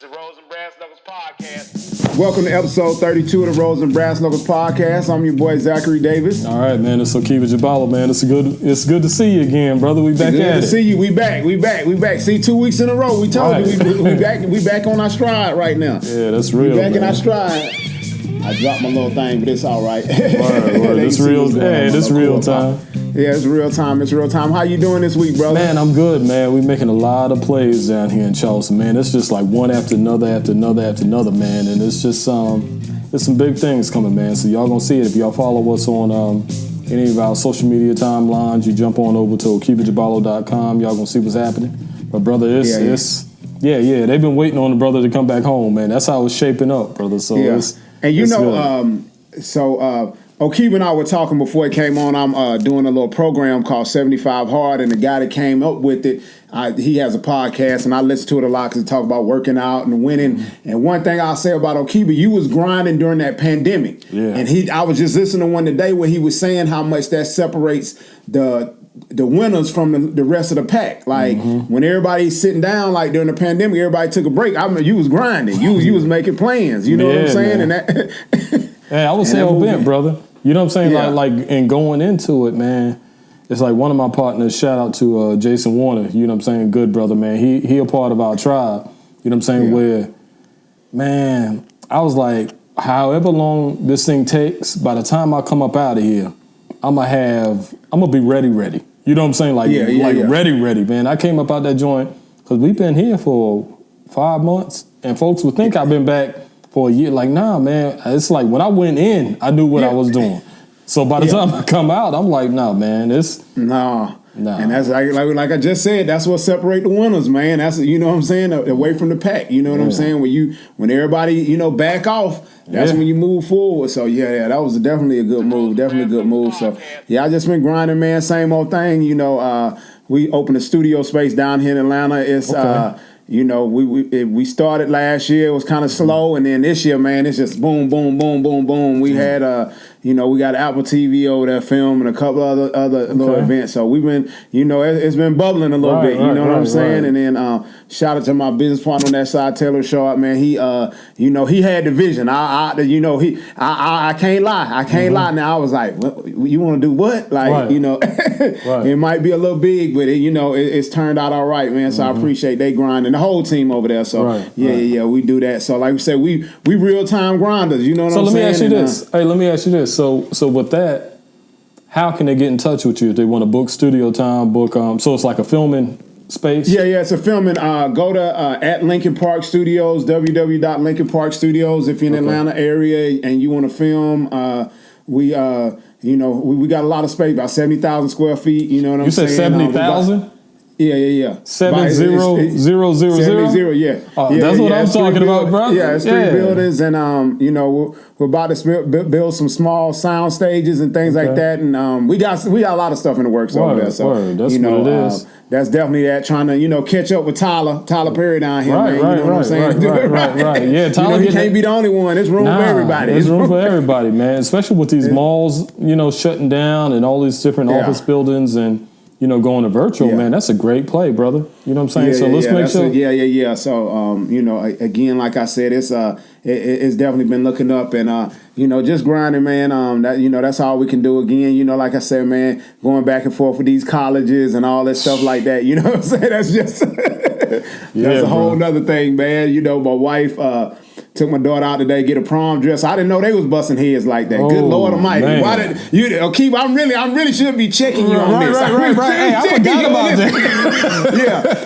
The Rose and Brass Knuckles Podcast. Welcome to episode 32 of the Rose and Brass Knuckles Podcast. I'm your boy Zachary Davis. All right, man. It's Akiva Jabala, man. It's good to see you again, brother. We back at it. Good to see you. We back. See, 2 weeks in a row. We told you we back on our stride right now. Yeah, that's real. We back in our stride. I dropped my little thing, but it's all right. Word. It's real. Hey, it's real time. Yeah, it's real time. How you doing this week, brother? Man, I'm good, man. We're making a lot of plays down here in Charleston, man. It's just like one after another, man. And it's just there's some big things coming, man. So y'all gonna see it if y'all follow us on any of our social media timelines. You jump on over to akivajabalo.com. Y'all gonna see what's happening. But brother, it's they've been waiting on the brother to come back home, man. That's how it's shaping up, brother. So it's and you know, O'Keefe and I were talking before it came on. I'm doing a little program called 75 Hard, and the guy that came up with it, he has a podcast, and I listen to it a lot because he talk about working out and winning. Mm-hmm. And one thing I'll say about O'Keefe, you was grinding during that pandemic. Yeah. And I was just listening to one today where he was saying how much that separates the winners from the rest of the pack. Like when everybody's sitting down, like during the pandemic, everybody took a break. I mean, you was grinding. You was making plans. You know what I'm saying? Man. And that. Hey, I was hell bent, brother. You know what I'm saying? Yeah. Like, and going into it, man, it's like one of my partners, shout out to Jason Warner, you know what I'm saying? Good brother, man. He a part of our tribe, you know what I'm saying? Yeah. Where, man, I was like, however long this thing takes, by the time I come up out of here, I'm gonna be ready. You know what I'm saying? Like ready, man. I came up out that joint because we've been here for 5 months, and folks would think I've been back for a year. Like, nah, man. It's like when I went in, I knew what I was doing. So by the time I come out, I'm like, nah, man, it's nah. And that's like I just said, that's what separates the winners, man. That's, you know what I'm saying, away from the pack. You know what I'm saying? When everybody, back off, that's when you move forward. So that was definitely a good move. So I just been grinding, man. Same old thing. We opened a studio space down here in Atlanta. It's we started last year. It was kind of slow, and then this year, man, it's just boom, boom, boom, boom, boom. We had we got Apple TV over there filming a couple other little events. So we've been, it's been bubbling a little bit. You know what I'm saying? And then shout out to my business partner on that side, Taylor Sharp, man. He had the vision. I can't lie. Now I was like, you want to do what? Like, it might be a little big, but it's turned out all right, man. So I appreciate they grinding, the whole team over there. So we do that. So like we said, we real time grinders. You know what I'm saying? So let me ask you this. So with that, how can they get in touch with you if they want to book studio time, so it's like a filming space? Yeah, it's a filming. Go to at Lincoln Park Studios, www.lincolnparkstudios if you're in the Atlanta area and you want to film. We got a lot of space, about 70,000 square feet. You know what I'm saying? You said 70,000? Yeah. 70,000. 70, yeah. That's what I'm talking about, bro. Yeah, it's 3 buildings, and we're about to build some small sound stages and things like that, and we got a lot of stuff in the works over there. So that's what it is. That's definitely that, trying to catch up with Tyler Perry down here, man. You know what I'm saying? Right. Yeah, Tyler, he can't be the only one. There's room for everybody. There's room for everybody, man. Especially with these malls, shutting down and all these different office buildings and. Going to virtual, man, that's a great play, brother. You know what I'm saying? So let's make sure. So, again, like I said, it's definitely been looking up and, just grinding, man. That's all we can do again. Like I said, man, going back and forth with these colleges and all that stuff like that. You know what I'm saying? That's just, that's a whole nother thing, man. My wife, took my daughter out today, get a prom dress. I didn't know they was busting heads like that. Good Lord Almighty! Man. Why did you, O'Keefe? I really should be checking you on this. Right. Hey, I forgot about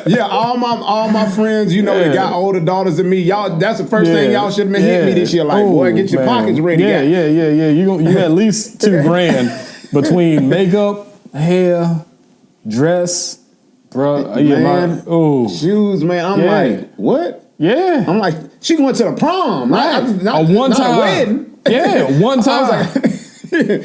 that. All my friends, that got older daughters than me. Y'all, that's the first thing y'all should have been hitting me this year. Like, boy, get your pockets ready. Yeah. You at least $2,000 between makeup, hair, dress, bro. Shoes, man. I'm like, what? Yeah. I'm like, she went to the prom. Right. One time. Wedding. Yeah, one time. I was like,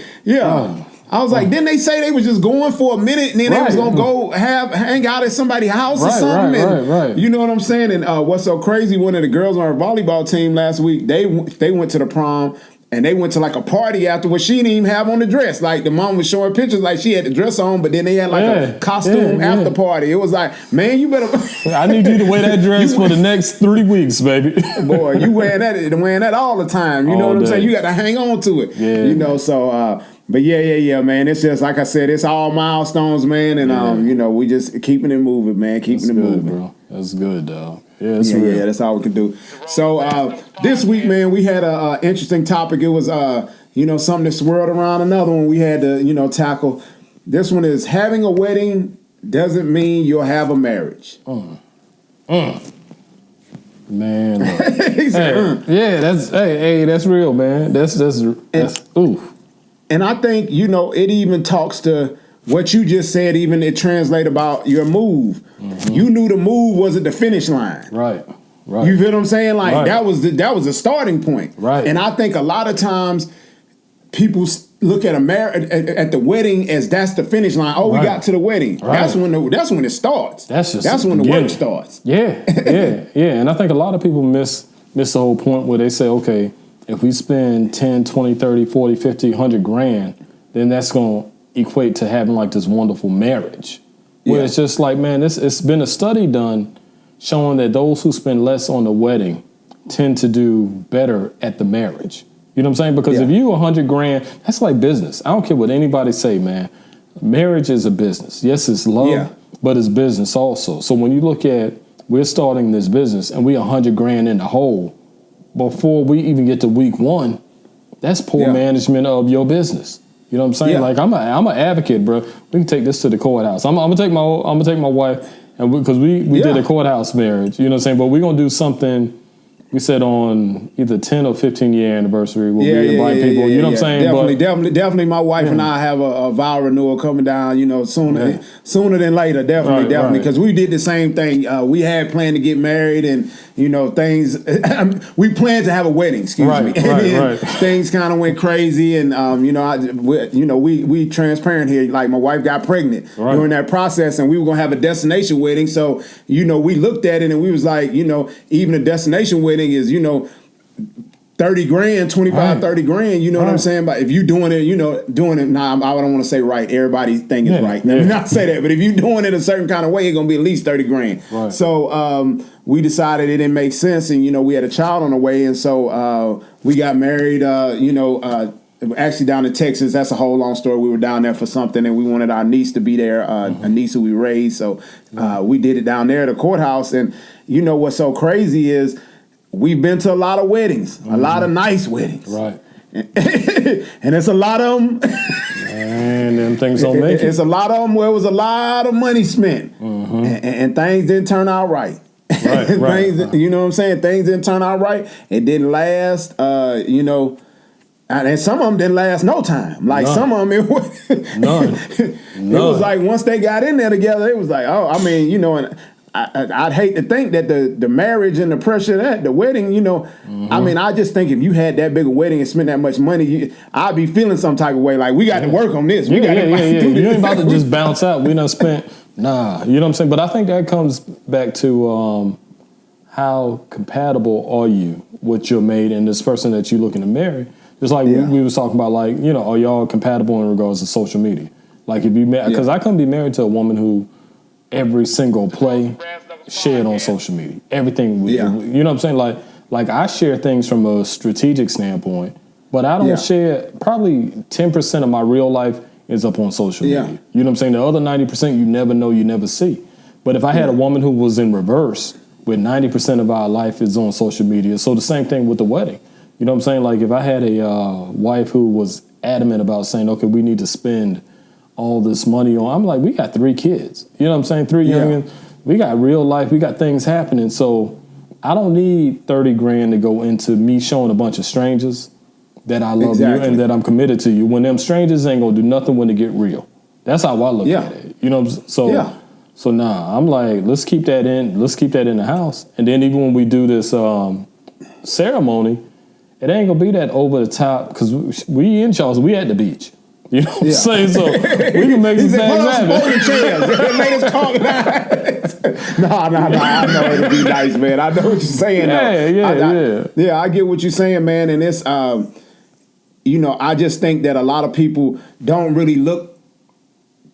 I was like, didn't they say they was just going for a minute and then they was going to go hang out at somebody's house or something? Right. You know what I'm saying? And what's so crazy, one of the girls on our volleyball team last week, they went to the prom And they went to like a party afterwards. She didn't even have on the dress. Like the mom was showing pictures like she had the dress on, but then they had like a costume after party. It was like, man, you better. I need you to wear that dress for the next 3 weeks, baby. Boy, you wearing that all the time. You know what I'm saying? You got to hang on to it. Yeah. You know, so. But yeah, man. It's just like I said, it's all milestones, man, and you know, we just keeping it moving, man. Keeping it moving, bro. That's good, dog. Yeah, real. Yeah, that's all we can do. So this week, man, we had a interesting topic. It was you know, something that swirled around another one we had to, you know, tackle. This one is having a wedding doesn't mean you'll have a marriage. Man, said, that's real, man. That's oof. And I think, you know, it even talks to what you just said. Even it translates about your move. Mm-hmm. You knew the move wasn't the finish line. Right. You feel what I'm saying? Like that was the starting point. Right. And I think a lot of times people look at at the wedding as that's the finish line. Oh, we got to the wedding. Right. That's when it starts. That's when the work starts. Yeah. And I think a lot of people miss the whole point where they say, okay, if we spend 10, 20, 30, 40, 50, 100 grand, then that's going to equate to having like this wonderful marriage. Where it's just like, man, it's been a study done showing that those who spend less on the wedding tend to do better at the marriage. You know what I'm saying? Because if you 100 grand, that's like business. I don't care what anybody say, man. Marriage is a business. Yes, it's love, but it's business also. So when you look at, we're starting this business and we 100 grand in the hole, before we even get to week one, that's poor management of your business. You know what I'm saying? Like I'm an advocate, bro. We can take this to the courthouse. I'm gonna take my wife, and because we did a courthouse marriage. You know what I'm saying? But we're gonna do something. We said on either 10 or 15 year anniversary where we invite people. You know what I'm saying? Definitely. My wife and I have a vow renewal coming down. You know, sooner than later. Definitely. Because we did the same thing. We had planned to get married, and you know things. We planned to have a wedding. Excuse me. And things kind of went crazy, and you know, we transparent here. Like my wife got pregnant during that process, and we were gonna have a destination wedding. So you know, we looked at it and we was like, you know, even a destination wedding is, you know, 30 grand, 25, 30 grand, you know what I'm saying? But if you doing it, now I don't want to say right, everybody's thing is right. Let me not say that, but if you doing it a certain kind of way, it's going to be at least 30 grand. Right. So we decided it didn't make sense, and, you know, we had a child on the way, and so we got married, actually down in Texas. That's a whole long story. We were down there for something, and we wanted our niece to be there, a niece who we raised, so we did it down there at the courthouse, and you know what's so crazy is, we've been to a lot of weddings, a lot of nice weddings. Right. And it's a lot of them. And them things don't make it. It's a lot of them where it was a lot of money spent. And things didn't turn out right. Right. You know what I'm saying? Things didn't turn out right. It didn't last, you know. And some of them didn't last no time. Like some of them, it was, it was like once they got in there together, it was like, oh, I mean, you know, and I'd hate to think that the marriage and the pressure of that, the wedding, you know, I mean, I just think if you had that big a wedding and spent that much money, I'd be feeling some type of way. Like, we got to work on this. We got to do this. You ain't about to just bounce out. We done spent, you know what I'm saying? But I think that comes back to how compatible are you with your mate and this person that you're looking to marry? Just like we was talking about, like, you know, are y'all compatible in regards to social media? Like, if you, because I couldn't be married to a woman who every single play shared on social media. Everything, you know what I'm saying? Like I share things from a strategic standpoint, but I don't share, probably 10% of my real life is up on social media. You know what I'm saying? The other 90% you never know, you never see. But if I had a woman who was in reverse, where 90% of our life is on social media, so the same thing with the wedding. You know what I'm saying? Like if I had a wife who was adamant about saying, okay, we need to spend all this money on, I'm like, we got 3 kids. You know what I'm saying? 3 youngins. We got real life. We got things happening. So I don't need 30 grand to go into me showing a bunch of strangers that I love you and that I'm committed to you. When them strangers ain't gonna do nothing when they get real. That's how I look at it. You know what I'm saying? So nah, I'm like, let's keep that in the house. And then even when we do this ceremony, it ain't gonna be that over the top, because we in Charles, we at the beach. You know what I'm saying? So we can make some things happen. Made us calm down. No, I know it'll be nice, man. I know what you're saying. Yeah. I get what you're saying, man. And it's, I just think that a lot of people don't really look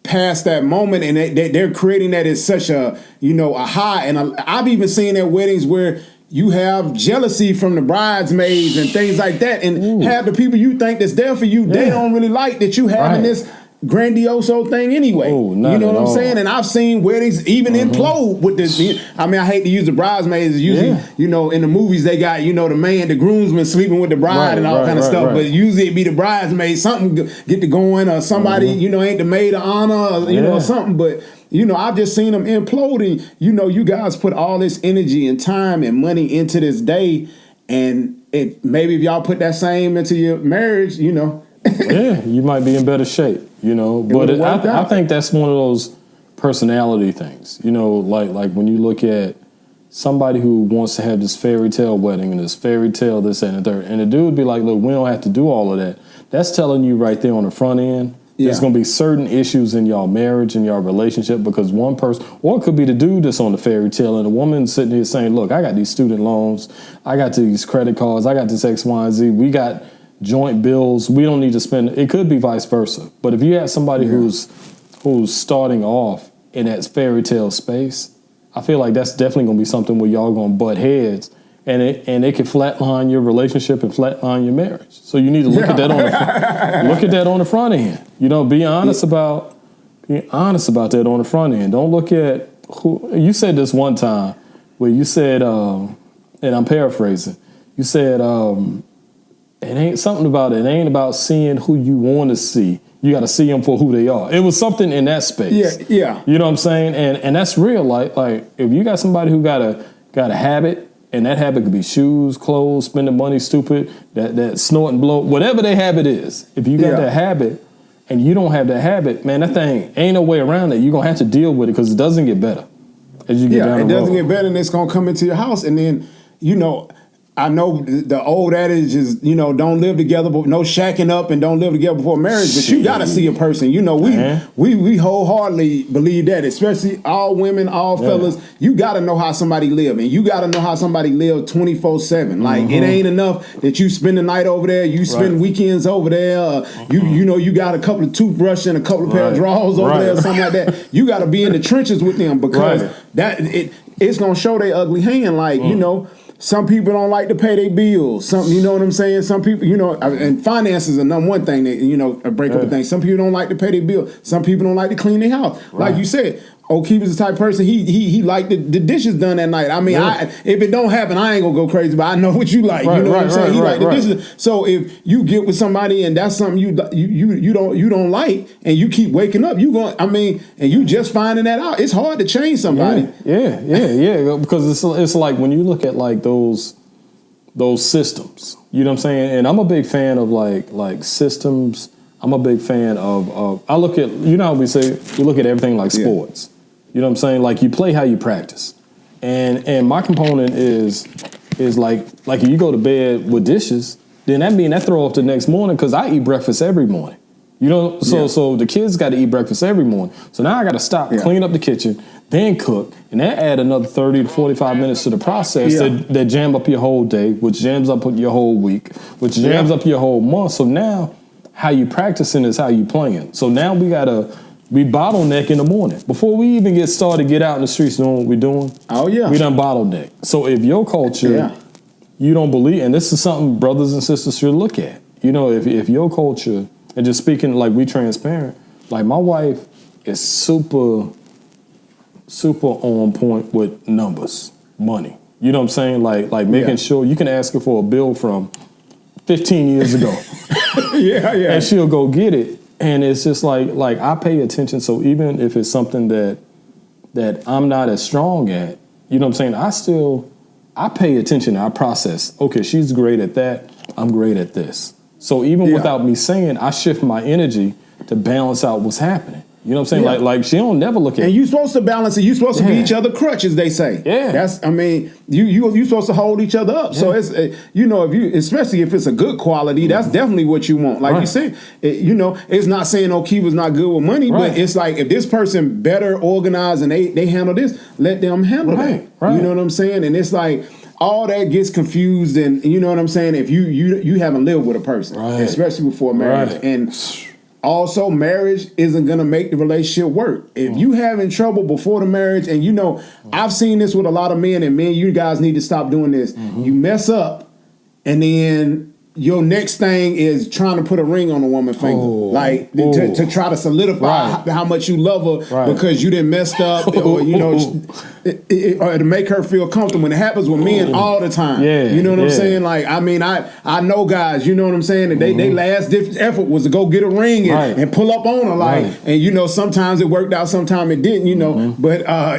past that moment, and they're creating that as such a high. And I've even seen at weddings where you have jealousy from the bridesmaids and things like that, and have the people you think that's there for you, they don't really like that you having this grandioso thing anyway. You know what I'm saying? And I've seen weddings even implode with this. I mean, I hate to use the bridesmaids. Usually, in the movies they got, the groomsman sleeping with the bride and all kind of stuff. But usually it be the bridesmaid, something get to going, or somebody, ain't the maid of honor, or something. But I've just seen them imploding. You guys put all this energy and time and money into this day, and maybe if y'all put that same into your marriage, you might be in better shape, But I think that's one of those personality things, like when you look at somebody who wants to have this fairy tale wedding and this fairy tale this and the third, and the dude would be like, look, we don't have to do all of that. That's telling you right there on the front end, there's going to be certain issues in y'all marriage and y'all relationship because one person, or it could be the dude that's on the fairy tale and the woman sitting here saying, look, I got these student loans, I got these credit cards, I got this X, Y, and Z, we got joint bills, we don't need to spend. It could be vice versa. But if you have somebody who's starting off in that fairy tale space, I feel like that's definitely going to be something where y'all going to butt heads, and it can flatline your relationship and flatline your marriage. So you need to look at that on the front end. Be honest about that on the front end. Don't look at who. You said this one time where you said, and I'm paraphrasing. You said, it ain't something about it. It ain't about seeing who you want to see. You got to see them for who they are. It was something in that space. Yeah. You know what I'm saying? And that's real. Like if you got somebody who got a habit, and that habit could be shoes, clothes, spending money, stupid, that snort and blow, whatever their habit is. If you got that habit and you don't have that habit, man, that thing ain't no way around it. You're gonna have to deal with it because it doesn't get better as you get down the road. It doesn't get better, and it's gonna come into your house, and then I know the old adage is, don't live together, but no shacking up and don't live together before marriage. But you got to see a person. We wholeheartedly believe that, especially all women, all fellas. You got to know how somebody live, and you got to know how somebody live 24/7. Like it ain't enough that you spend the night over there, you spend weekends over there. You got a couple of toothbrushes and a couple of pair of drawers over there, or something like that. You got to be in the trenches with them because it's gonna show their ugly hand. Like some people don't like to pay their bills. You know what I'm saying? Some people, and finances are number one thing that, break up a thing. Some people don't like to pay their bills. Some people don't like to clean their house. Like you said, O'Keefe's the type of person, he like the dishes done that night. I mean, if it don't happen, I ain't gonna go crazy, but I know what you like. You know what I'm saying? He like the dishes. So if you get with somebody and that's something you don't like, and you keep waking up, and you just finding that out, it's hard to change somebody. Yeah. Because it's like when you look at like those systems, you know what I'm saying? And I'm a big fan of like systems. I'm a big fan of I look at, how we say, you look at everything like sports. You know what I'm saying? Like you play how you practice. And my component is like if you go to bed with dishes, then that throw off the next morning because I eat breakfast every morning. So the kids got to eat breakfast every morning. So now I got to stop, clean up the kitchen, then cook, and that add another 30 to 45 minutes to the process that jam up your whole day, which jams up your whole week, which jams up your whole month. So now how you practicing is how you playing. So now we bottleneck in the morning. Before we even get started, get out in the streets doing what we're doing. Oh, yeah. We done bottleneck. So if your culture, you don't believe, and this is something brothers and sisters should look at. If your culture, and just speaking like we transparent, like my wife is super, super on point with numbers, money. You know what I'm saying? Like making sure you can ask her for a bill from 15 years ago. And she'll go get it. And it's just like I pay attention. So even if it's something that I'm not as strong at, you know what I'm saying? I pay attention. I process. Okay, she's great at that. I'm great at this. So even without me saying, I shift my energy to balance out what's happening. You know what I'm saying? Like she don't never look at. And you supposed to balance it. You supposed to be each other crutches, they say. Yeah. You supposed to hold each other up. So it's especially if it's a good quality, that's definitely what you want. Like you said, it's not saying O'Keefe's not good with money, but it's like if this person better organized and they handle this, let them handle that. You know what I'm saying? And it's like all that gets confused, and you know what I'm saying. If you haven't lived with a person, especially before marriage, and also marriage isn't gonna make the relationship work. If you having trouble before the marriage, and I've seen this with a lot of men, and men, you guys need to stop doing this. You mess up, and then your next thing is trying to put a ring on a woman's finger, to try to solidify how much you love her because you didn't messed up, or or to make her feel comfortable. And it happens with men all the time. You know what I'm saying? Like, I mean, I know guys. You know what I'm saying? And they last effort was to go get a ring and pull up on her, and sometimes it worked out, sometimes it didn't. But I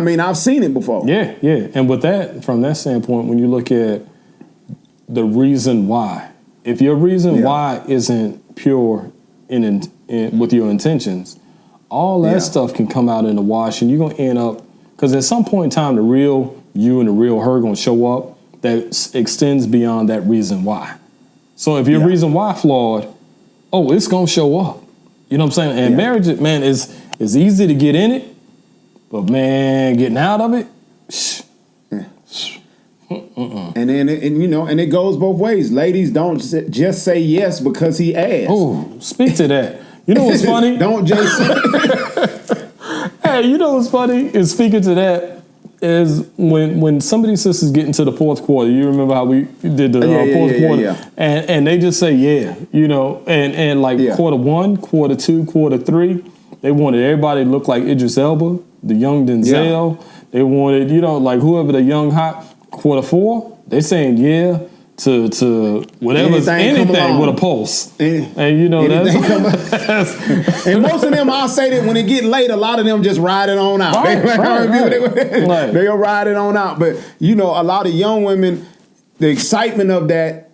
mean, I've seen it before. And with that, from that standpoint, when you look at the reason why. If your reason why isn't pure with your intentions, all that stuff can come out in the wash, and you're going to end up, because at some point in time, the real you and the real her going to show up that extends beyond that reason why. So if your reason why flawed, it's going to show up. You know what I'm saying? And marriage, man, is easy to get in it, but man, getting out of it, And then and it goes both ways. Ladies, don't just say yes because he asked. Oh, speak to that. You know what's funny? Don't just say. Hey, you know what's funny? Is speaking to that is when some of these sisters get into the fourth quarter. You remember how we did the fourth quarter, and they just say and like quarter one, quarter two, quarter three, they wanted everybody to look like Idris Elba, the young Denzel. They wanted like whoever the young hot. Quarter four, they saying to whatever's anything with a pulse, and that's and most of them, I'll say that when it get late, a lot of them just ride it on out. They'll ride it on out. But a lot of young women, the excitement of that,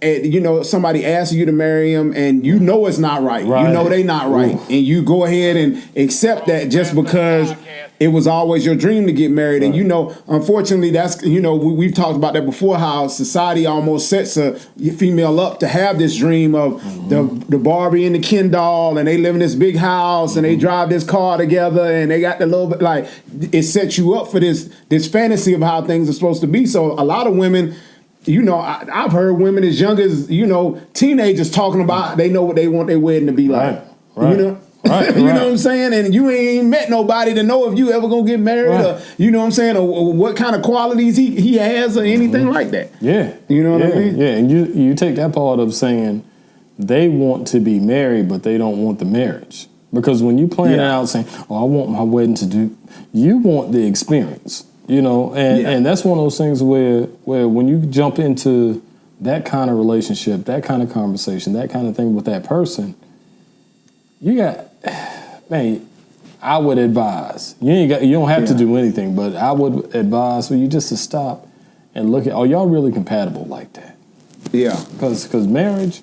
somebody asks you to marry them, and it's not right. They not right, and you go ahead and accept that just because it was always your dream to get married. And unfortunately, that's we've talked about that before, how society almost sets a female up to have this dream of the Barbie and the Ken doll, and they live in this big house, and they drive this car together, and they got the little bit, like, it sets you up for this fantasy of how things are supposed to be. So a lot of women, I've heard women as young as teenagers talking about they know what they want their wedding to be like. Right. You know what I'm saying? And you ain't met nobody to know if you ever gonna get married, or you know what I'm saying, or what kind of qualities he has, or anything like that. You know what I mean? And you take that part of saying they want to be married, but they don't want the marriage. Because when you plan it out saying, I want my wedding to do, you want the experience. And that's one of those things where when you jump into that kind of relationship, that kind of conversation, that kind of thing with that person, I would advise, you don't have to do anything, but I would advise for you just to stop and look at, are y'all really compatible like that? Because marriage,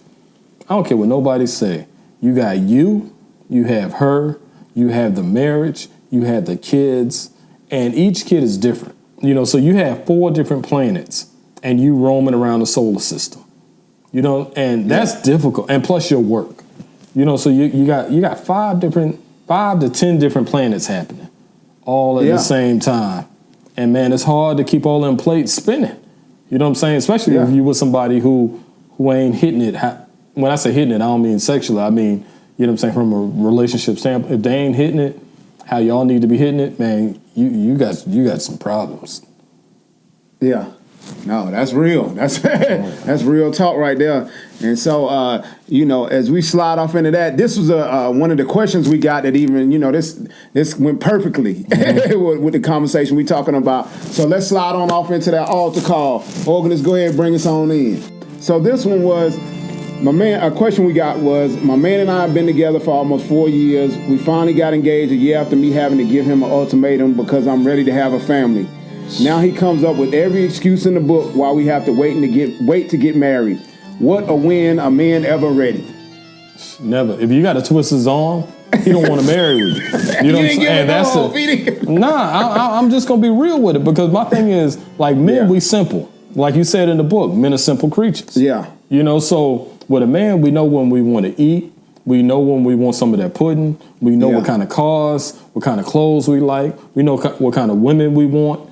I don't care what nobody say, you got you have her, you have the marriage, you have the kids, and each kid is different. So you have 4 different planets, and you roaming around the solar system. And that's difficult. And plus your work. So you got 5 to 10 different planets happening, all at the same time. And man, it's hard to keep all them plates spinning. You know what I'm saying? Especially if you with somebody who ain't hitting it. When I say hitting it, I don't mean sexually. I mean, from a relationship standpoint. If they ain't hitting it how y'all need to be hitting it, man, you got some problems. No, that's real. That's real talk right there. And so, as we slide off into that, this was one of the questions we got that even, this went perfectly with the conversation we talking about. So let's slide on off into that altar call. Organist, go ahead and bring us on in. So this one was, a question we got was, my man and I have been together for almost 4 years. We finally got engaged a year after me having to give him an ultimatum because I'm ready to have a family. Now he comes up with every excuse in the book why we have to wait to get married. What or when a man ever ready? Never. If you got to twist his arm, he don't want to marry with you. You know what I'm saying? I'm just gonna be real with it, because my thing is, like, men, we simple. Like you said in the book, men are simple creatures. So with a man, we know when we want to eat. We know when we want some of that pudding. We know what kind of cars, what kind of clothes we like. We know what kind of women we want.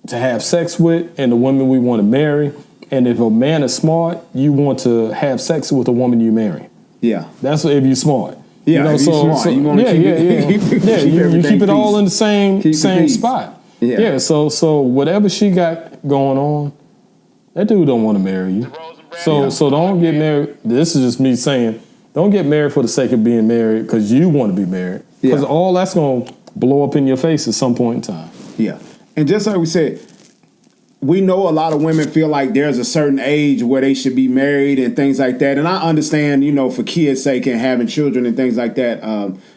to have sex with and the women we want to marry. And if a man is smart, you want to have sex with a woman you marry. Yeah. That's if you're smart. Yeah, you know, if you're smart. You want to you keep it all in the same spot. Yeah. So whatever she got going on, that dude don't want to marry you. So don't get married. This is just me saying, don't get married for the sake of being married because you want to be married. Because all that's going to blow up in your face at some point in time. Yeah. And just like we said, we know a lot of women feel like there's a certain age where they should be married and things like that. And I understand, you know, for kids' sake and having children and things like that,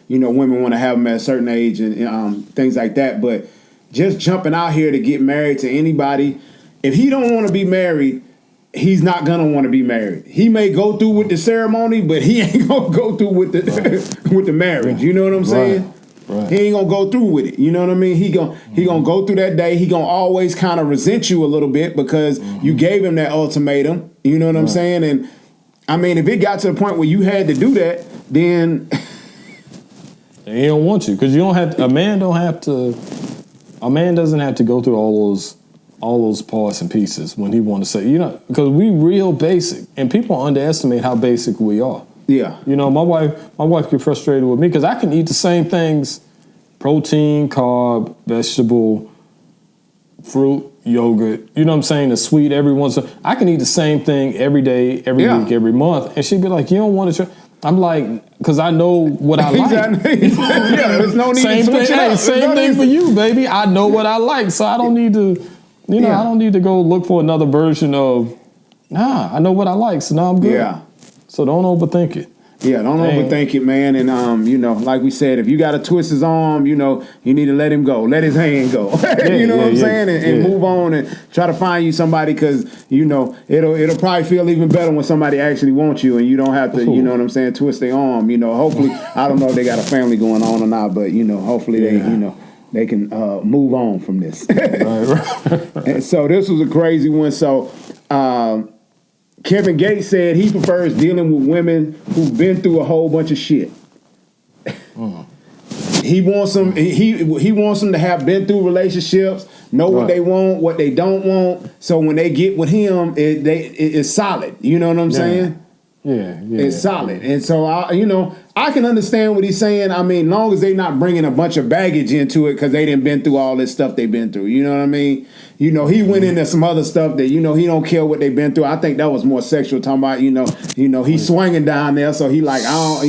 you know, women want to have them at a certain age and things like that. But just jumping out here to get married to anybody, if he don't want to be married, he's not going to want to be married. He may go through with the ceremony, but he ain't going to go through with the with the marriage. You know what I'm saying? Right. He ain't gonna go through with it. You know what I mean? He gonna go through that day. He gonna always kind of resent you a little bit because you gave him that ultimatum. You know what I'm saying? And I mean, if it got to the point where you had to do that, then he don't want you because you don't have. A man doesn't have to go through all those parts and pieces when he want to say, you know, because we real basic and people underestimate how basic we are. Yeah. You know, my wife get frustrated with me because I can eat the same things: protein, carb, vegetable, fruit, yogurt. You know what I'm saying? The sweet every once in a while. I can eat the same thing every day, every week, every month. And she'd be like, you don't want to try. I'm like, because I know what I like. There's no need same to switch thing, it up. Same thing for you, baby. I know what I like, so I don't need to, I don't need to go look for another version of, I know what I like, so now I'm good. Yeah. So don't overthink it. Yeah, don't overthink it, man. And you know, like we said, if you got to twist his arm, you know, you need to let him go, let his hand go. You know what I'm saying, and move on and try to find you somebody because you know it'll probably feel even better when somebody actually wants you and you don't have to, you know what I'm saying, twist their arm. You know, hopefully, I don't know if they got a family going on or not, but you know, hopefully they, you know, they can move on from this. Right. And so this was a crazy one. So. Kevin Gates said he prefers dealing with women who've been through a whole bunch of shit. He wants them. He wants them to have been through relationships, know what they want, what they don't want. So when they get with him, it's solid. You know what I'm saying? Yeah, it's solid. And so I can understand what he's saying. I mean, long as they're not bringing a bunch of baggage into it because they didn't been through all this stuff they've been through. You know what I mean? You know, he went into some other stuff that, you know, he don't care what they've been through. I think that was more sexual, talking about, you know, he's swinging down there, so he like, I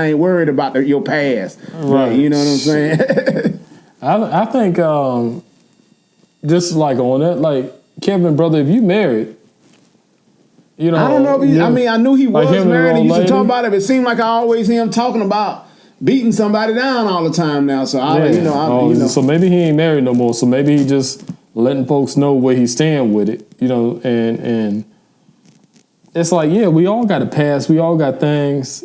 ain't worried about your past. Right. You know what I'm saying? I think just like on that, like, Kevin, brother, if you married, you know, I don't know if I knew he was like married and used to talk about it, but it seemed like I always hear him talking about beating somebody down all the time now. So so maybe he ain't married no more. So maybe he just letting folks know where he's staying with it, you know, and it's like, we all got a past, we all got things.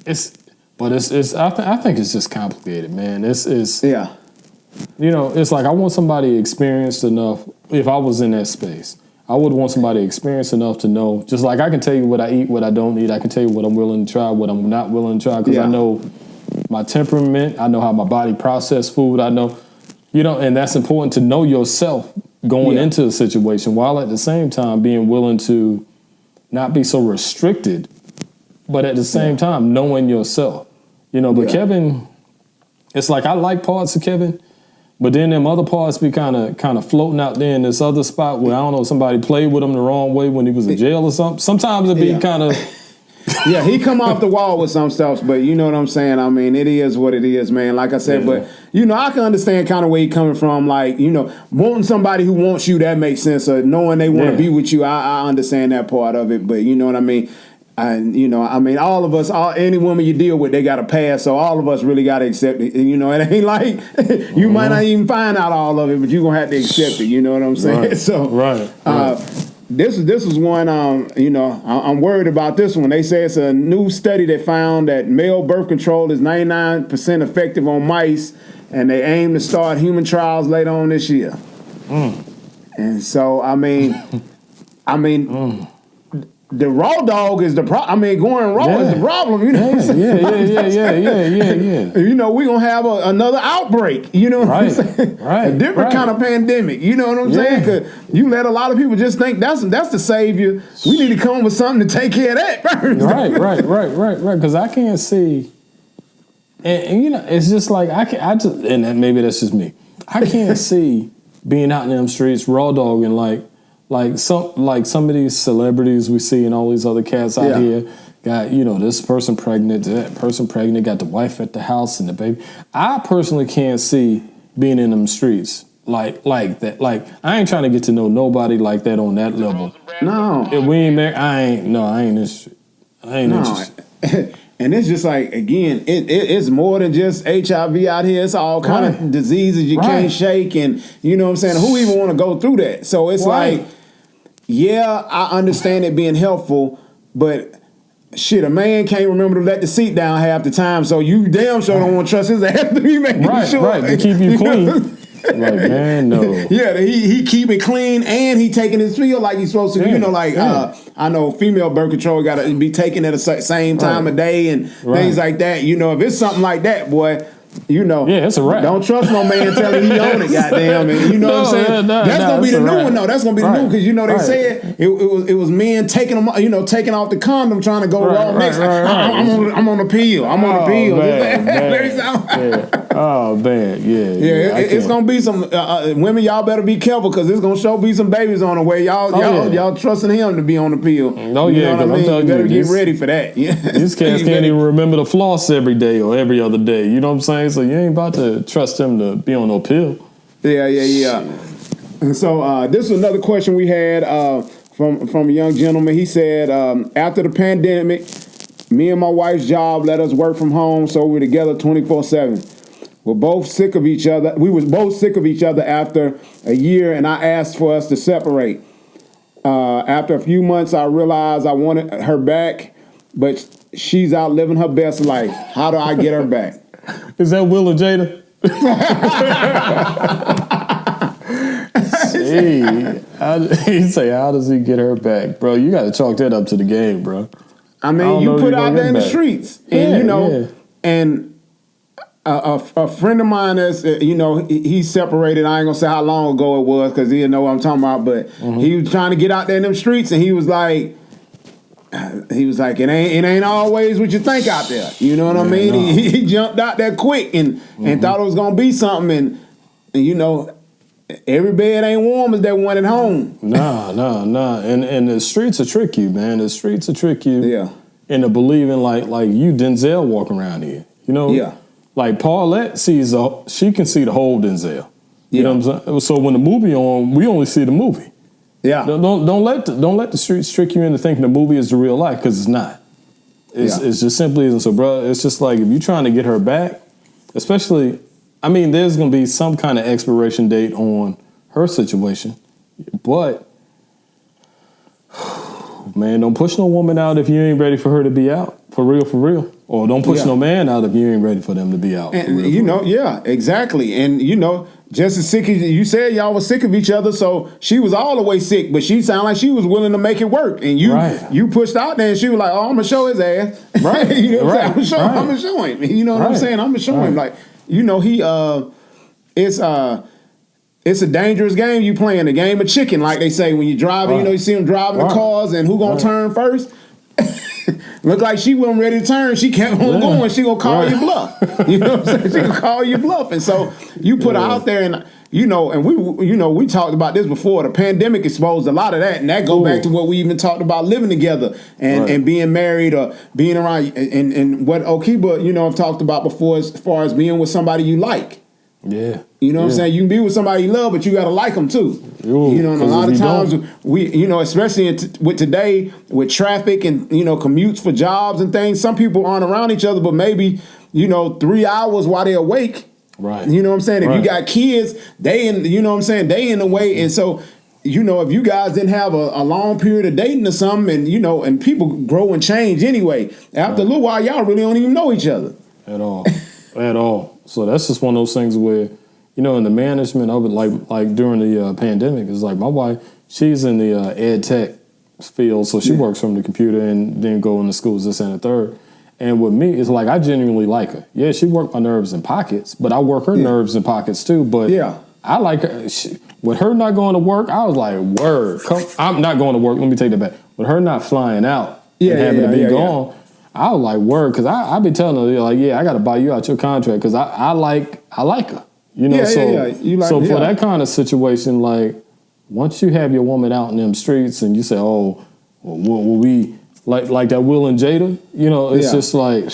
I think it's just complicated, man. You know, it's like I want somebody experienced enough. If I was in that space, I would want somebody experienced enough to know. Just like I can tell you what I eat, what I don't eat. I can tell you what I'm willing to try, what I'm not willing to try, because I know my temperament. I know how my body processes food. I know. You know, and that's important to know yourself going into a situation while at the same time being willing to not be so restricted, but at the same time knowing yourself. You know, but Kevin, it's like I like parts of Kevin, but then them other parts be kind of floating out there in this other spot where I don't know, somebody played with him the wrong way when he was in jail or something. Sometimes it be kind of... Yeah, he come off the wall with some stuff, but you know what I'm saying? I mean, it is what it is, man. Like I said, but, you know, I can understand kind of where he coming from. Like, you know, wanting somebody who wants you, that makes sense. Or knowing they want to be with you, I understand that part of it. But you know what I mean? And, you know, I mean, all of us, any woman you deal with, they got a past. So all of us really got to accept it. You know, it ain't like you might not even find out all of it, but you're going to have to accept it. You know what I'm saying? Right. So, This is one, you know, I'm worried about this one. They say it's a new study that found that male birth control is 99% effective on mice, and they aim to start human trials later on this year. And so, I mean, the raw dog is the problem. I mean, going raw is the problem. You know what I'm saying? You know, we're going to have another outbreak. You know what I'm saying? A different kind of pandemic. You know what I'm saying? Because you let a lot of people just think that's the savior. We need to come up with something to take care of that first. Right. Because I can't see, and you know, it's just like, and maybe that's just me. I can't see being out in them streets, raw dogging like some of these celebrities we see and all these other cats out here got, you know, this person pregnant, that person pregnant, got the wife at the house and the baby. I personally can't see being in them streets like that. Like, I ain't trying to get to know nobody like that on that level. No. If we ain't married, I ain't interested. And it's just like, again, it's more than just HIV out here. It's all kind of diseases you can't shake, and you know what I'm saying? Who even want to go through that? So it's like, yeah, I understand it being helpful, but shit, a man can't remember to let the seat down half the time, so you damn sure don't want to trust his ass to be making sure. To keep you clean. Like, man, no. Yeah, he keep it clean and he taking his pill like he's supposed to. You know, like I know female birth control got to be taken at a same time of day and things like that. You know, if it's something like that, boy, you know, it's a wrap. Don't trust no man telling he own it, goddamn. And you know what I'm saying? That's gonna be the new one, though. That's gonna be the new, because you know they said it was men taking them, you know, taking off the condom, trying to go raw next. I'm on the pill. I'm on the pill. Oh man, it's gonna be some women. Y'all better be careful, because it's gonna be some babies on the way. Y'all trusting him to be on the pill. You know what I mean? You better get ready for that. These cats can't even remember to floss every day or every other day. You know what I'm saying? So you ain't about to trust him to be on no pill. Yeah. And so this is another question we had from a young gentleman. He said, after the pandemic, me and my wife's job let us work from home, so we're together 24/7. We was both sick of each other after a year, and I asked for us to separate. After a few months, I realized I wanted her back, but she's out living her best life. How do I get her back? Is that Will or Jada? He say, how does he get her back? Bro, you got to chalk that up to the game, bro. I mean, you put out there in the streets. And, you know, and a friend of mine that's, you know, he separated. I ain't going to say how long ago it was, because he didn't know what I'm talking about. But he was trying to get out there in them streets, and he was like, it ain't always what you think out there. You know what I mean? No. He jumped out there quick and thought it was gonna be something, and you know, every bed ain't warm as that one at home. Nah. And the streets will trick you, man. The streets will trick you. Yeah. Into believing like you Denzel walking around here. You know? Yeah. Like Paulette she can see the whole Denzel. You know what I'm saying? So when the movie on, we only see the movie. Yeah. Don't let the streets trick you into thinking the movie is the real life, because it's not. It's just simply isn't. So, bro, it's just like, if you're trying to get her back, especially, I mean, there's gonna be some kind of expiration date on her situation, but man, don't push no woman out if you ain't ready for her to be out for real. Or don't push no man out if you ain't ready for them to be out. And you know, exactly. And you know, just as sick as you said, y'all was sick of each other, so she was all the way sick, but she sounded like she was willing to make it work. And you pushed out there, and she was like, "Oh, I'm gonna show his ass." Right. You know what I'm saying? I'm gonna show him. You know what I'm saying? I'm gonna show him. Like, you know, it's a dangerous game you playing, a game of chicken, like they say when you're driving. You know, you see them driving the cars, and who gonna turn first? Looked like she wasn't ready to turn. She kept on going. She gonna call you bluff. You know what I'm saying? She gonna call you bluff. And so you put her out there, and you know, and we talked about this before. The pandemic exposed a lot of that, and that go back to what we even talked about, living together and being married or being around, and what Okiba, you know, I've talked about before, as far as being with somebody you like. Yeah. You know what I'm saying? You can be with somebody you love, but you got to like them too. You know, and a lot of times we, you know, especially with today, with traffic and, you know, commutes for jobs and things, some people aren't around each other, but maybe, you know, 3 hours while they're awake. Right. You know what I'm saying? If you got kids, they in the way. And so, you know, if you guys didn't have a long period of dating or something, and, you know, and people grow and change anyway, after a little while, y'all really don't even know each other. At all. At all. So that's just one of those things where, you know, in the management of it, like during the pandemic, it's like my wife, she's in the ed tech field, so she works from the computer and then go into schools, this and the third. And with me, it's like I genuinely like her. Yeah, she worked my nerves in pockets, but I work her nerves in pockets too. But I like her. With her not going to work, I was like, word. I'm not going to work. Let me take that back. With her not flying out and having to be gone, I was like, word. Because I been telling her, like, I got to buy you out your contract because I like her. You know, so for that kind of situation, like, once you have your woman out in them streets and you say, oh, will we... Like that Will and Jada, you know, it's just like,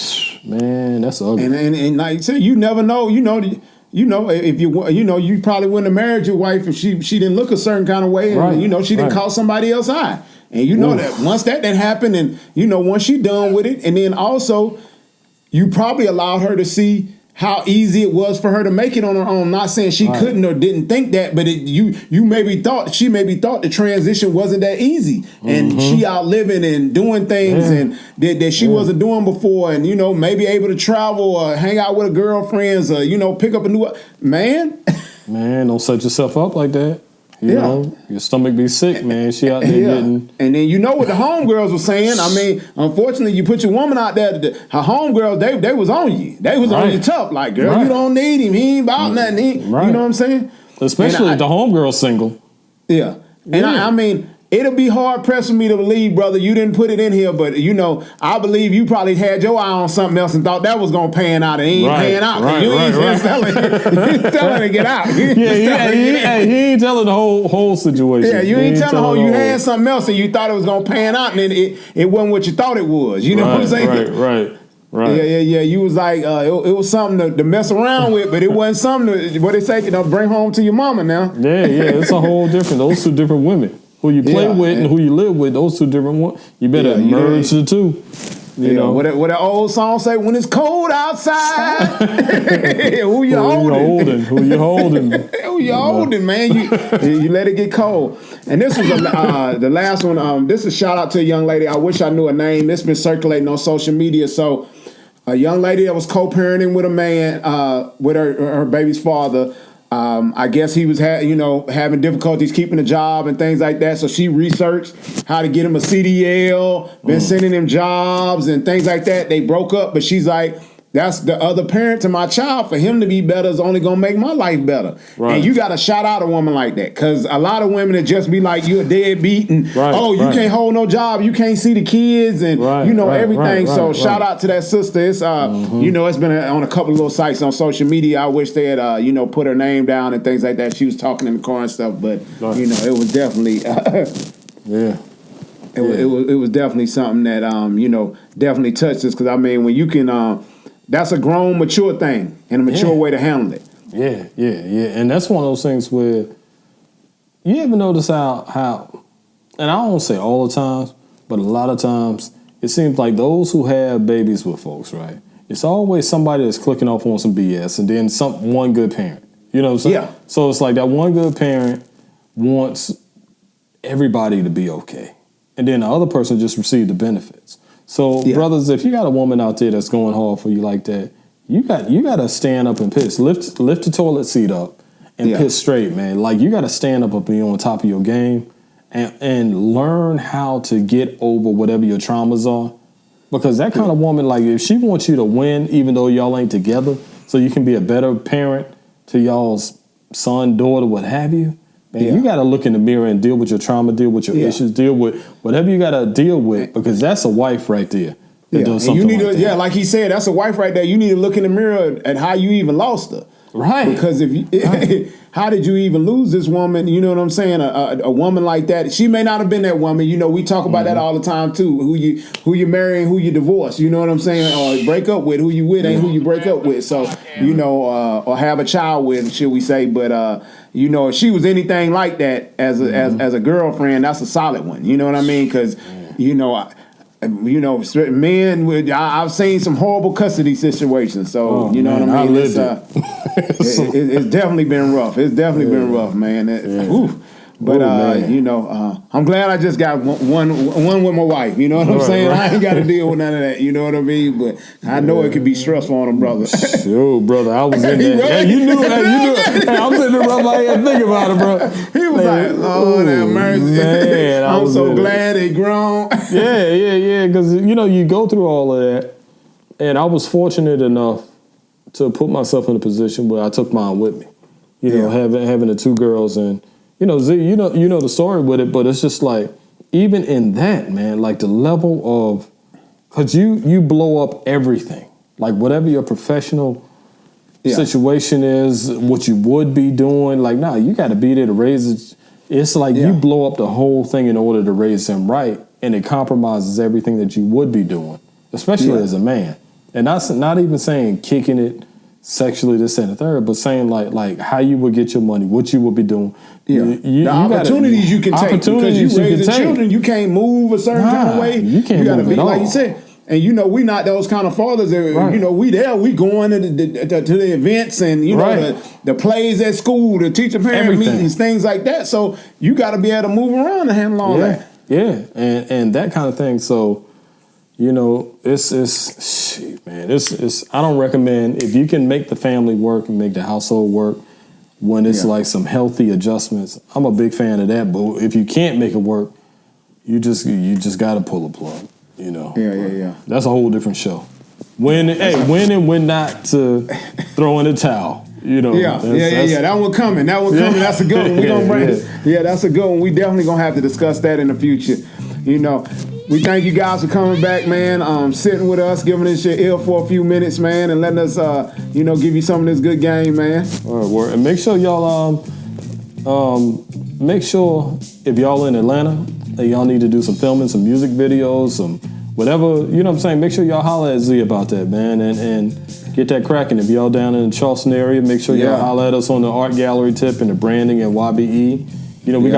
man, that's ugly. And like you said, you never know, if you probably wouldn't have married your wife if she didn't look a certain kind of way, and she didn't call somebody else eye. And you know that once that didn't happen, and once she done with it, and then also you probably allowed her to see how easy it was for her to make it on her own. Not saying she couldn't or didn't think that, but she maybe thought the transition wasn't that easy, and she out living and doing things and that she wasn't doing before, and maybe able to travel or hang out with her girlfriends or pick up a new man. Man, don't set yourself up like that. You know, your stomach be sick, man. She out there getting... And then what the homegirls were saying. I mean, unfortunately, you put your woman out there. Her homegirls, they was on you. They was on you tough. Like, girl, you don't need him. He ain't about nothing. You know what I'm saying? Especially if the homegirl's single. Yeah. And I mean... It'll be hard pressed for me to believe, brother, you didn't put it in here, but I believe you probably had your eye on something else and thought that was gonna pan out, and he ain't paying out. You ain't telling her to get out. He ain't telling the whole situation. Yeah, you ain't telling her you had something else and you thought it was gonna pan out, and then it wasn't what you thought it was. You know what I'm saying? Right. Yeah. You was like, it was something to mess around with, but it wasn't something to, what they say, bring home to your mama now. Yeah. It's a whole different. Those two different women. Who you play with and who you live with, those two different ones. You better merge the two. You know what that old song say? When it's cold outside, who you holding? Who you holding? Who you holding, man? You let it get cold. And this was the last one. This is a shout out to a young lady. I wish I knew her name. It's been circulating on social media. So a young lady that was co-parenting with a man, with her baby's father. I guess he was having difficulties keeping a job and things like that. So she researched how to get him a CDL, been sending him jobs and things like that. They broke up, but she's like, that's the other parent to my child. For him to be better is only going to make my life better. Right. And you got to shout out a woman like that, because a lot of women that just be like, you're a deadbeat and, you can't hold no job. You can't see the kids and, everything. So shout out to that sister. It's, it's been on a couple of little sites on social media. I wish they had, put her name down and things like that. She was talking in the car and stuff, but, it was definitely, It was definitely something that, definitely touched us. Because, I mean, when you can... that's a grown, mature thing and a mature way to handle it. Yeah. And that's one of those things where you ever notice how, and I don't say all the times, but a lot of times it seems like those who have babies with folks, right? It's always somebody that's clicking off on some BS and then one good parent. You know what I'm saying? Yeah. So it's like that one good parent wants everybody to be okay. And then the other person just received the benefits. So, brothers, if you got a woman out there that's going hard for you like that, you got to stand up and piss. Lift the toilet seat up and piss straight, man. Like, you got to stand up and be on top of your game and learn how to get over whatever your traumas are. Because that kind of woman, like, if she wants you to win, even though y'all ain't together, so you can be a better parent to y'all's son, daughter, what have you, man, you got to look in the mirror and deal with your trauma, deal with your issues, deal with whatever you got to deal with, because that's a wife right there that does something like that. Like he said, that's a wife right there. You need to look in the mirror at how you even lost her. Right. Because if you, how did you even lose this woman? You know what I'm saying? A woman like that, she may not have been that woman. You know, we talk about that all the time too. Who you marry and who you divorce. You know what I'm saying? Or break up with. Who you with ain't who you break up with. So or have a child with, should we say? But if she was anything like that as a girlfriend, that's a solid one. You know what I mean? Because men. I've seen some horrible custody situations. So what I mean. It's definitely been rough. It's definitely been rough, man. But you know, I'm glad I just got one with my wife. You know what I'm saying? Right. I ain't got to deal with none of that. You know what I mean? But I know it could be stressful on them, brother. Yo, brother, I was in there. Hey, you knew. Hey, I'm sitting there rubbing my head thinking about it, bro. He was like, "Oh, that mercy, man!" I'm so glad they grown. Yeah. Because you know, you go through all of that, and I was fortunate enough to put myself in a position where I took mine with me. You know, having the two girls and. You know, Z, you know the story with it, but it's just like, even in that, man, like the level of, because you blow up everything. Like whatever your professional situation is, what you would be doing, like, nah, you got to be there to raise it. It's like you blow up the whole thing in order to raise him right, and it compromises everything that you would be doing, especially as a man. And that's not even saying kicking it sexually, this and the third, but saying like how you would get your money, what you would be doing. The opportunities you can take, because you raising children, you can't move a certain kind of way. You can't move at all. Like you said. And you know, we not those kind of fathers that, you know, we going to the events and, you know, the plays at school, the teacher-parent meetings, things like that. So you got to be able to move around and handle all that. Yeah, and that kind of thing. So, you know, it's I don't recommend, if you can make the family work and make the household work when it's like some healthy adjustments, I'm a big fan of that. But if you can't make it work, you just got to pull a plug, you know. Yeah. That's a whole different show. When and when not to throw in the towel, you know. Yeah. That one coming. That's a good one. We gonna bring that's a good one. We definitely gonna have to discuss that in the future. You know, we thank you guys for coming back, man. Sitting with us, giving us your ear for a few minutes, man, and letting us, give you some of this good game, man. All right, and make sure y'all, make sure if y'all in Atlanta, that y'all need to do some filming, some music videos, some whatever, you know what I'm saying? Make sure y'all holler at Z about that, man, and get that cracking. If y'all down in the Charleston area, make sure y'all holler at us on the art gallery tip and the branding and YBE. You know, we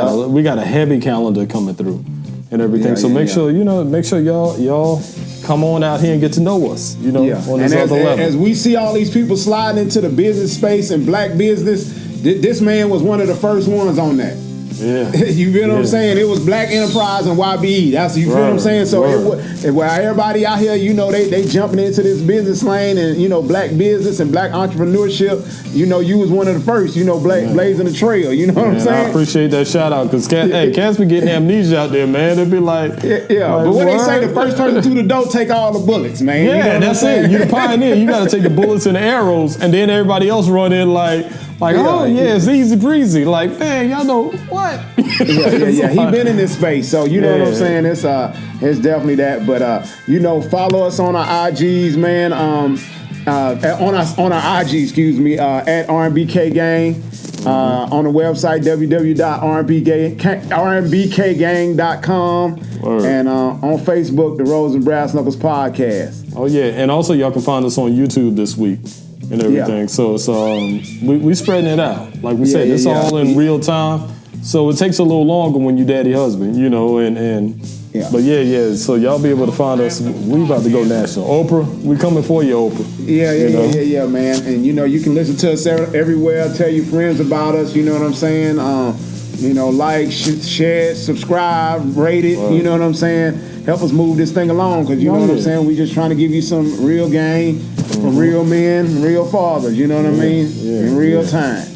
got a heavy calendar coming through. And everything. So make sure y'all come on out here and get to know us, you know, on this other level. As we see all these people sliding into the business space and black business, this man was one of the first ones on that. Yeah. You feel what I'm saying? It was Black Enterprise and YBE. That's, you feel what I'm saying? So everybody out here, you know, they jumping into this business lane and, you know, black business and black entrepreneurship. You know, you was one of the first, you know, blazing the trail. You know what I'm saying? I appreciate that shout out, because cats be getting amnesia out there, man. They be like, but what they say, the first person through the door take all the bullets, man. Yeah, you know that's it. You the pioneer. You got to take the bullets and the arrows, and then everybody else run in like, it's easy breezy. Like, man, y'all know what? He been in this space, so you know what I'm saying. It's definitely that. But you know, follow us on our IGs, man. On our IG, excuse me, at RMBK Gang. On the website www.rmbkgang.com and on Facebook, the Rose and Brass Knuckles Podcast. Oh yeah, and also y'all can find us on YouTube this week and everything. So we spreading it out. Like we said, it's all in real time. So it takes a little longer when you daddy husband, you know, but so y'all be able to find us. We about to go national. Oprah, we coming for you, Oprah. Yeah, man. And you know, you can listen to us everywhere. Tell your friends about us. You know what I'm saying? You know, like, share, subscribe, rate it. You know what I'm saying? Help us move this thing along, because you know what I'm saying? We just trying to give you some real game from real men, real fathers. You know what I mean? In real time.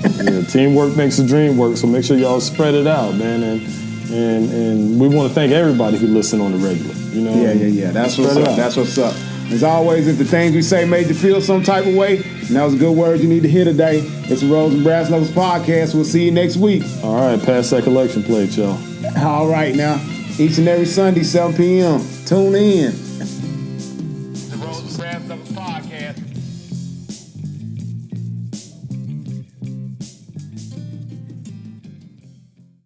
Teamwork makes the dream work. So make sure y'all spread it out, man. And we want to thank everybody who listen on the regular. You know? Yeah. That's what's up. That's what's up. As always, if the things we say made you feel some type of way, and that was a good word you need to hear today, it's the Rose and Brass Knuckles Podcast. We'll see you next week. All right, pass that collection plate, y'all. All right, now. Each and every Sunday, 7 p.m. Tune in.